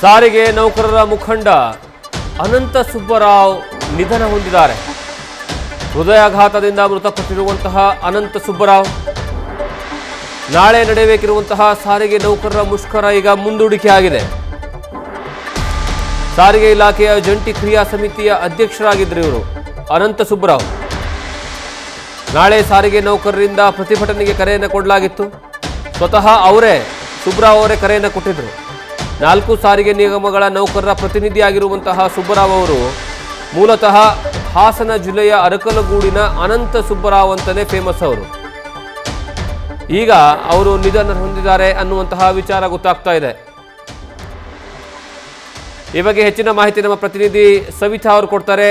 ಸಾರಿಗೆ ನೌಕರರ ಮುಖಂಡ ಅನಂತ ಸುಬ್ಬರಾವ್ ನಿಧನ ಹೊಂದಿದ್ದಾರೆ. ಹೃದಯಾಘಾತದಿಂದ ಮೃತಪಟ್ಟಿರುವಂತಹ ಅನಂತ ಸುಬ್ಬರಾವ್ ನಾಳೆ ನಡೆಯಬೇಕಿರುವಂತಹ ಸಾರಿಗೆ ನೌಕರರ ಮುಷ್ಕರ ಈಗ ಮುಂದೂಡಿಕೆಯಾಗಿದೆ. ಸಾರಿಗೆ ಇಲಾಖೆಯ ಜಂಟಿ ಕ್ರಿಯಾ ಸಮಿತಿಯ ಅಧ್ಯಕ್ಷರಾಗಿದ್ದರು ಇವರು ಅನಂತ ಸುಬ್ಬರಾವ್. ನಾಳೆ ಸಾರಿಗೆ ನೌಕರರಿಂದ ಪ್ರತಿಭಟನೆಗೆ ಕರೆಯನ್ನು ಕೊಡಲಾಗಿತ್ತು. ಸ್ವತಃ ಸುಬ್ಬರಾವ್ ಅವರೇ ಕರೆಯನ್ನು ಕೊಟ್ಟಿದ್ದರು. 4 ಸಾರಿಗೆ ನಿಗಮಗಳ ನೌಕರರ ಪ್ರತಿನಿಧಿಯಾಗಿರುವಂತಹ ಸುಬ್ಬರಾವ್ ಅವರು ಮೂಲತಃ ಹಾಸನ ಜಿಲ್ಲೆಯ ಅರಕಲಗೂಡಿನ ಅನಂತ ಸುಬ್ಬರಾವ್ ಅಂತಲೇ ಫೇಮಸ್ ಅವರು. ಈಗ ಅವರು ನಿಧನ ಹೊಂದಿದ್ದಾರೆ ಅನ್ನುವಂತಹ ವಿಚಾರ ಗೊತ್ತಾಗ್ತಾ ಇದೆ. ಈ ಬಗ್ಗೆ ಹೆಚ್ಚಿನ ಮಾಹಿತಿ ನಮ್ಮ ಪ್ರತಿನಿಧಿ ಸವಿತಾ ಅವರು ಕೊಡ್ತಾರೆ.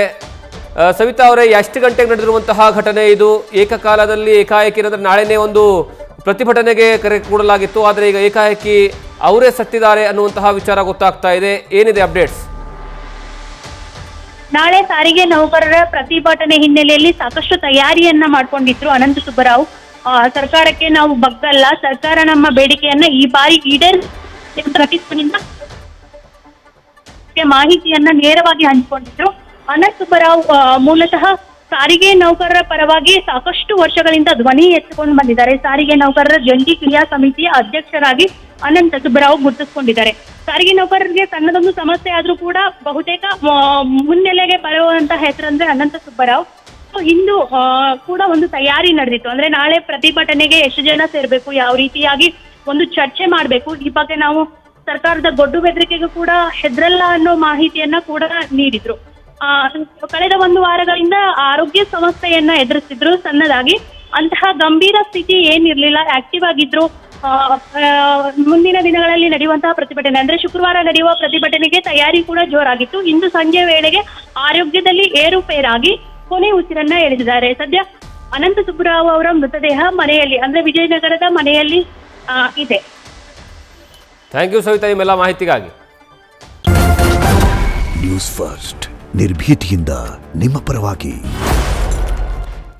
ಸವಿತಾ ಅವರೇ, ಎಷ್ಟು ಗಂಟೆಗೆ ನಡೆದಿರುವಂತಹ ಘಟನೆ ಇದು? ಏಕಕಾಲದಲ್ಲಿ ಏಕಾಏಕಿ ಅಂದರೆ ನಾಳೆನೇ ಒಂದು ಪ್ರತಿಭಟನೆಗೆ ಕರೆ ಕೊಡಲಾಗಿತ್ತು, ಆದರೆ ಈಗ ಏಕಾಏಕಿ ಅವರೇ ಸತ್ತಿದ್ದಾರೆ ಅನ್ನುವಂತಹ ವಿಚಾರ ಗೊತ್ತಾಗ್ತಾ ಇದೆ. ಏನಿದೆ ಅಪ್ಡೇಟ್ಸ್? ನಾಳೆ ಸಾರಿಗೆ ನೌಕರರ ಪ್ರತಿಭಟನೆ ಹಿನ್ನೆಲೆಯಲ್ಲಿ ಸಾಕಷ್ಟು ತಯಾರಿಯನ್ನ ಮಾಡ್ಕೊಂಡಿದ್ರು ಅನಂತ ಸುಬ್ಬರಾವ್. ಸರ್ಕಾರಕ್ಕೆ ನಾವು ಬಗ್ಗಲ್ಲ, ಸರ್ಕಾರ ನಮ್ಮ ಬೇಡಿಕೆಯನ್ನ ಈ ಬಾರಿ ಈಡೇರಿಸಿದ ಮಾಹಿತಿಯನ್ನ ನೇರವಾಗಿ ಹಂಚಿಕೊಂಡಿದ್ರು. ಅನಂತ ಸುಬ್ಬರಾವ್ ಮೂಲತಃ ಸಾರಿಗೆ ನೌಕರರ ಪರವಾಗಿ ಸಾಕಷ್ಟು ವರ್ಷಗಳಿಂದ ಧ್ವನಿ ಎತ್ತಿಕೊಂಡು ಬಂದಿದ್ದಾರೆ. ಸಾರಿಗೆ ನೌಕರರ ಜಂಟಿ ಕ್ರಿಯಾ ಸಮಿತಿಯ ಅಧ್ಯಕ್ಷರಾಗಿ ಅನಂತ ಸುಬ್ಬರಾವ್ ಗುರುತಿಸಿಕೊಂಡಿದ್ದಾರೆ. ಸಾರಿಗೆ ನೌಕರರಿಗೆ ಸಣ್ಣದೊಂದು ಸಮಸ್ಯೆ ಆದ್ರೂ ಕೂಡ ಬಹುತೇಕ ಮುನ್ನೆಲೆಗೆ ಬರುವಂತಹ ಹೆಸರಂದ್ರೆ ಅನಂತ ಸುಬ್ಬರಾವ್. ಇಂದು ಕೂಡ ಒಂದು ತಯಾರಿ ನಡೆದಿತ್ತು. ಅಂದ್ರೆ ನಾಳೆ ಪ್ರತಿಭಟನೆಗೆ ಎಷ್ಟು ಜನ ಸೇರ್ಬೇಕು, ಯಾವ ರೀತಿಯಾಗಿ ಒಂದು ಚರ್ಚೆ ಮಾಡಬೇಕು, ಈ ಬಗ್ಗೆ ನಾವು ಸರ್ಕಾರದ ಗೊಡ್ಡು ಬೆದರಿಕೆಗೂ ಕೂಡ ಹೆದ್ರಲ್ಲ ಅನ್ನೋ ಮಾಹಿತಿಯನ್ನ ಕೂಡ ನೀಡಿದ್ರು. ಕಳೆದ 1 ವಾರಗಳಿಂದ ಆರೋಗ್ಯ ಸಮಸ್ಯೆಯನ್ನ ಎದುರಿಸಿದ್ರು ಸಣ್ಣದಾಗಿ. ಅಂತಹ ಗಂಭೀರ ಸ್ಥಿತಿ ಏನಿರ್ಲಿಲ್ಲ, ಆಕ್ಟಿವ್ ಆಗಿದ್ರು. ಮುಂದಿನ ದಿನಗಳಲ್ಲಿ ನಡೆಯುವಂತಹ ಪ್ರತಿಭಟನೆ ಅಂದ್ರೆ ಶುಕ್ರವಾರ ನಡೆಯುವ ಪ್ರತಿಭಟನೆಗೆ ತಯಾರಿ ಕೂಡ ಜೋರಾಗಿತ್ತು. ಇಂದು ಸಂಜೆ ವೇಳೆಗೆ ಆರೋಗ್ಯದಲ್ಲಿ ಏರುಪೇರಾಗಿ ಕೊನೆ ಉಸಿರನ್ನ ಎಳೆದಿದ್ದಾರೆ. ಸದ್ಯ ಅನಂತ ಸುಬ್ಬರಾವ್ ಅವರ ಮೃತದೇಹ ಮನೆಯಲ್ಲಿ ಅಂದ್ರೆ ವಿಜಯನಗರದ ಮನೆಯಲ್ಲಿ ಇದೆ. ಥ್ಯಾಂಕ್ ಯು ಸವಿತಾ, ನಿಮ್ಮೆಲ್ಲ ಮಾಹಿತಿಗಾಗಿ. ನ್ಯೂಸ್ ಫಸ್ಟ್ ನಿರ್ಭೀತಿಯಿಂದ ನಿಮ್ಮ ಪರವಾಗಿ.